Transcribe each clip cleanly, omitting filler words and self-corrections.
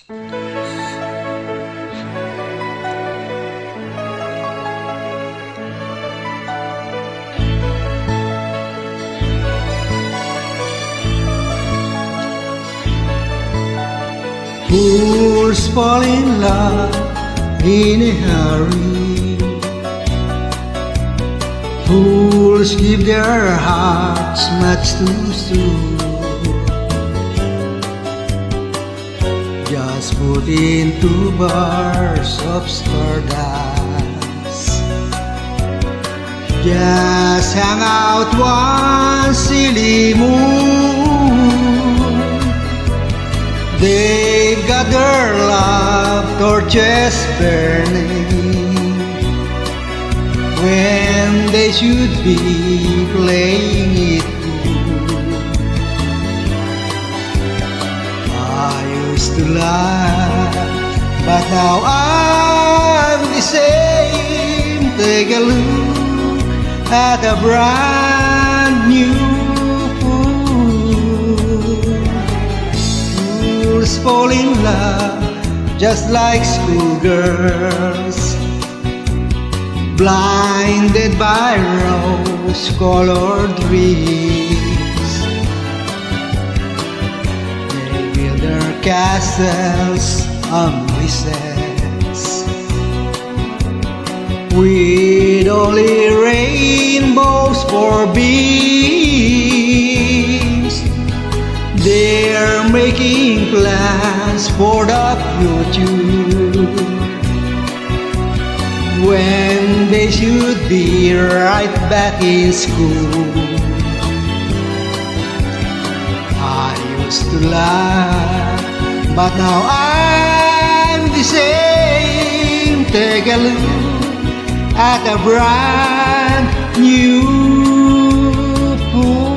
Fools fall in love in a hurry. Fools give their hearts much too soon. Just put into bars of stardust. Just hang out one silly moon. They've got their love torches burning when they should be playing it cool. I used to laugh, but now I'm the same. Take a look at a brand new fall in love just like schoolgirls, blinded by rose-colored dreams. They build their castles on recess with only rainbows for beams. They're making plans for the future when they should be right back in school. I used to laugh, but now I'm the same. Take a look at a brand new pool.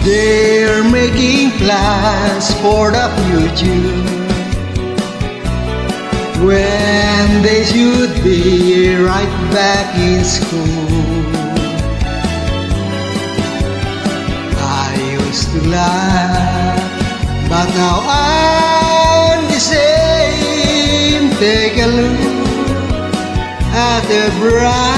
They're making plans for the future when they should be right back in school. I used to laugh, but now I'm the same. Take a look at the bright